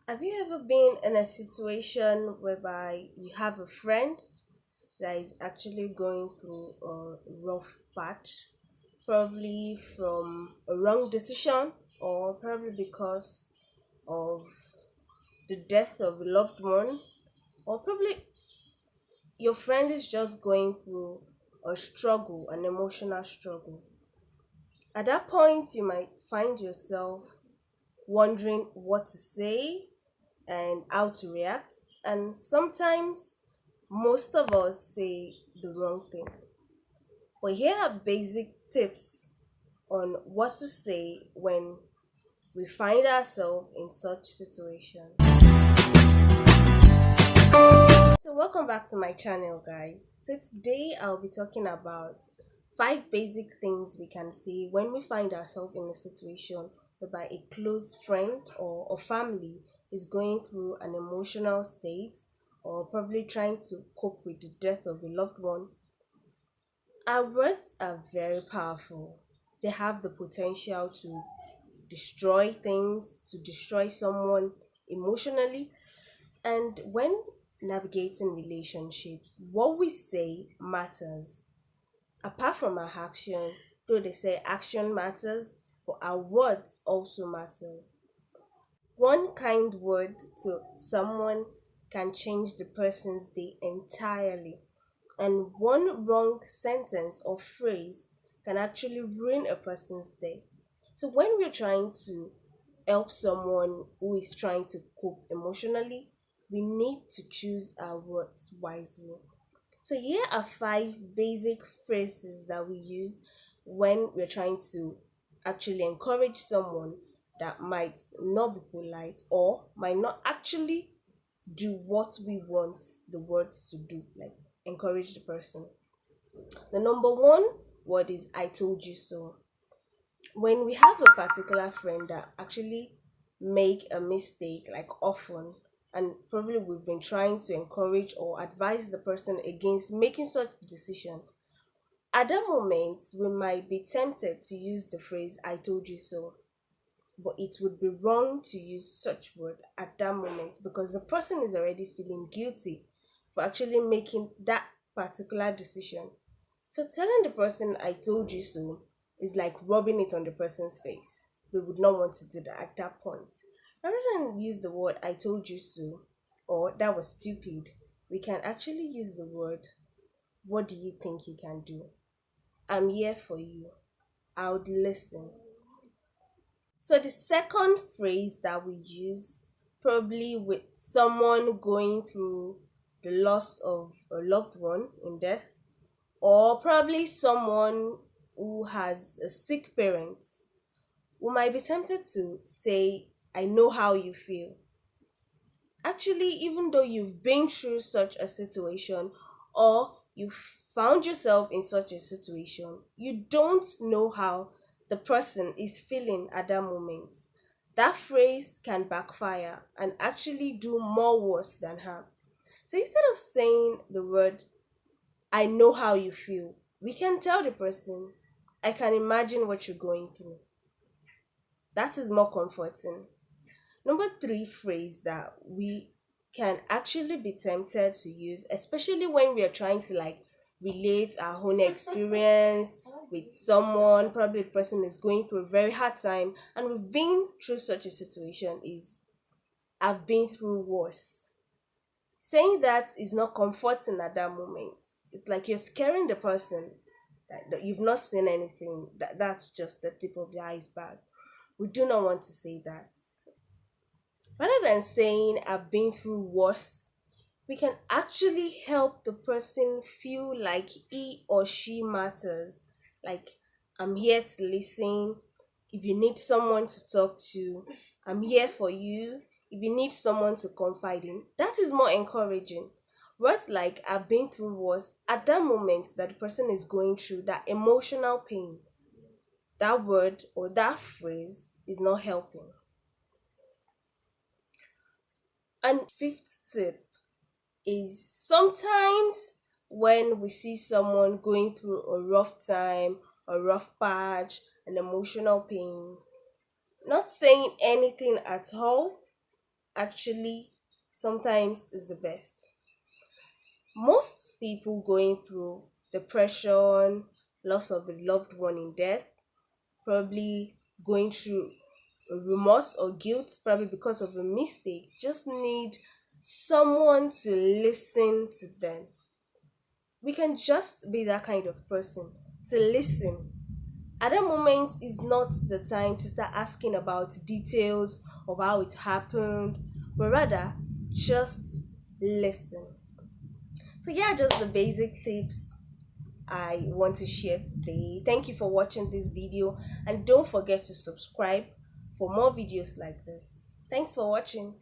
Have you ever been in a situation whereby you have a friend that is actually going through a rough patch, probably from a wrong decision or probably because of the death of a loved one, or probably your friend is just going through a struggle, an emotional struggle? At that point, you might find yourself wondering what to say and how to react. And sometimes most of us say the wrong thing. But here are basic tips on what to say when we find ourselves in such situations. So welcome back to my channel, guys. So today I'll be talking about five basic things we can say when we find ourselves in a situation whereby a close friend or a family is going through an emotional state or probably trying to cope with the death of a loved one. Our words are very powerful. They have the potential to destroy things, to destroy someone emotionally. And when navigating relationships, what we say matters. Apart from our action, though they say action matters, but our words also matters. One kind word to someone can change the person's day entirely, and one wrong sentence or phrase can actually ruin a person's day. So when we're trying to help someone who is trying to cope emotionally, we need to choose our words wisely. So here are five basic phrases that we use when we're trying to actually encourage someone that might not be polite or might not actually do what we want the words to do, like encourage the person. The number one word is I told you so. When we have a particular friend that actually make a mistake like often, and probably we've been trying to encourage or advise the person against making such decision, at that moment we might be tempted to use the phrase I told you so, but it would be wrong to use such word at that moment because the person is already feeling guilty for actually making that particular decision. So telling the person I told you so is like rubbing it on the person's face. We would not want to do that at that point. Rather than use the word I told you so or that was stupid, we can actually use the word what do you think you can do? I'm here for you. I would listen. So the second phrase that we use, probably with someone going through the loss of a loved one in death, or probably someone who has a sick parent, we might be tempted to say, I know how you feel. Actually, even though you've been through such a situation or you found yourself in such a situation, you don't know how the person is feeling at that moment. That phrase can backfire and actually do more worse than harm. So instead of saying the word, I know how you feel, we can tell the person, I can imagine what you're going through. That is more comforting. Number three phrase that we can actually be tempted to use, especially when we are trying to like relate our own experience with someone, probably the person is going through a very hard time and we've been through such a situation, is I've been through worse. Saying that is not comforting at that moment. It's like you're scaring the person that you've not seen anything. That's just the tip of the iceberg. We do not want to say that. Rather than saying I've been through worse, we can actually help the person feel like he or she matters. Like, I'm here to listen. If you need someone to talk to, I'm here for you. If you need someone to confide in, that is more encouraging. Words like I've been through worse at that moment that the person is going through that emotional pain, that word or that phrase is not helping. And fifth tip is sometimes when we see someone going through a rough time, a rough patch, and emotional pain. Not saying anything at all actually sometimes is the best. Most people going through depression, loss of a loved one in death, probably going through a remorse or guilt, probably because of a mistake, just need someone to listen to them. We can just be that kind of person to listen. At that moment is not the time to start asking about details of how it happened, but rather just listen. So, yeah, just the basic tips I want to share today. Thank you for watching this video, and don't forget to subscribe for more videos like this. Thanks for watching.